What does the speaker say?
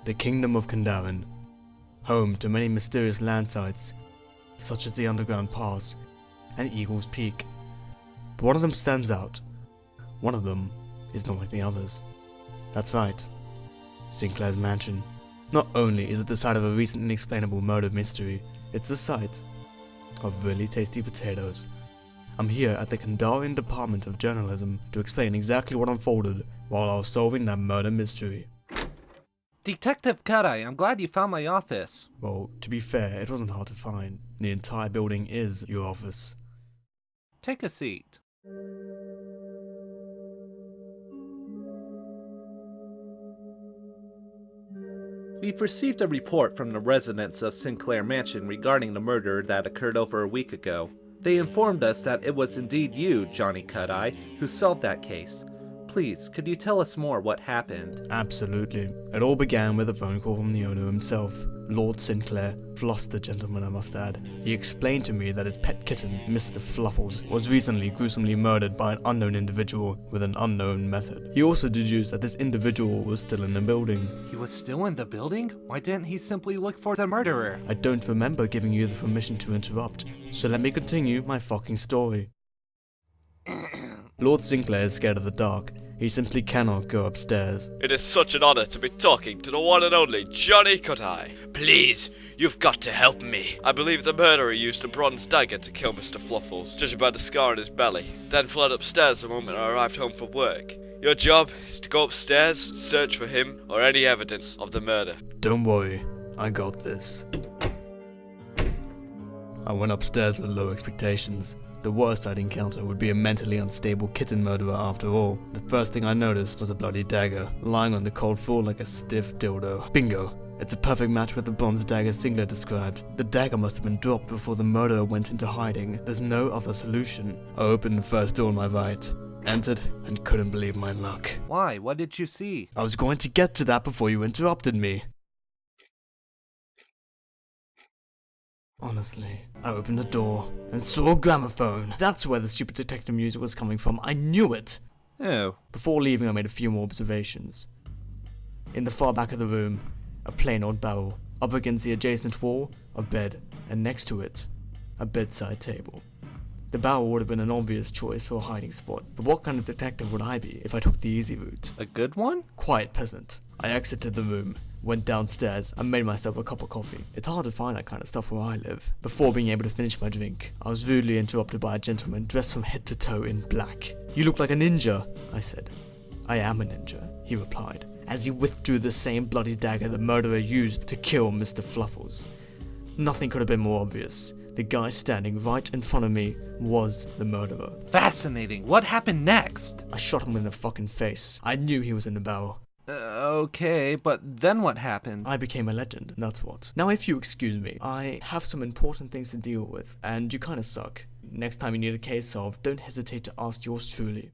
The Kingdom of Kandaren, home to many mysterious land sites, such as the Underground Pass and Eagle's Peak. But one of them stands out. One of them is not like the others. That's right, Sinclair's mansion. Not only is it the site of a recent inexplainable murder mystery, it's the site of really tasty potatoes. I'm here at the Kandaren Department of Journalism to explain exactly what unfolded while I was solving that murder mystery. Detective Kadai, I'm glad you found my office. Well, to be fair, it wasn't hard to find. The entire building is your office. Take a seat. We've received a report from the residents of Sinclair Mansion regarding the murder that occurred over a week ago. They informed us that it was indeed you, Johnny Cut-Eye, who solved that case. Please, could you tell us more what happened? Absolutely. It all began with a phone call from the owner himself, Lord Sinclair, flustered gentleman I must add. He explained to me that his pet kitten, Mr. Fluffles, was recently gruesomely murdered by an unknown individual with an unknown method. He also deduced that this individual was still in the building. He was still in the building? Why didn't he simply look for the murderer? I don't remember giving you the permission to interrupt, so let me continue my fucking story. Lord Sinclair is scared of the dark. He simply cannot go upstairs. It is such an honor to be talking to the one and only Johnny Cut-Eye. Please, you've got to help me. I believe the murderer used a bronze dagger to kill Mr. Fluffles, judging by the scar on his belly, then fled upstairs the moment I arrived home from work. Your job is to go upstairs, search for him, or any evidence of the murder. Don't worry, I got this. I went upstairs with low expectations. The worst I'd encounter would be a mentally unstable kitten murderer after all. The first thing I noticed was a bloody dagger, lying on the cold floor like a stiff dildo. Bingo! It's a perfect match with the bronze dagger Sinclair described. The dagger must have been dropped before the murderer went into hiding. There's no other solution. I opened the first door on my right, entered, and couldn't believe my luck. Why? What did you see? I was going to get to that before you interrupted me. Honestly, I opened the door and saw a gramophone. That's where the stupid detective music was coming from. I knew it! Oh. Before leaving, I made a few more observations. In the far back of the room, a plain old barrel. Up against the adjacent wall, a bed, and next to it, a bedside table. The barrel would have been an obvious choice for a hiding spot, but what kind of detective would I be if I took the easy route? A good one? Quiet peasant. I exited the room, went downstairs, and made myself a cup of coffee. It's hard to find that kind of stuff where I live. Before being able to finish my drink, I was rudely interrupted by a gentleman dressed from head to toe in black. "You look like a ninja," I said. "I am a ninja," he replied, as he withdrew the same bloody dagger the murderer used to kill Mr. Fluffles. Nothing could have been more obvious. The guy standing right in front of me was the murderer. Fascinating. What happened next? I shot him in the fucking face. I knew he was in the barrel. Okay, but then what happened? I became a legend, that's what. Now if you excuse me, I have some important things to deal with, and you kinda suck. Next time you need a case solved, don't hesitate to ask yours truly.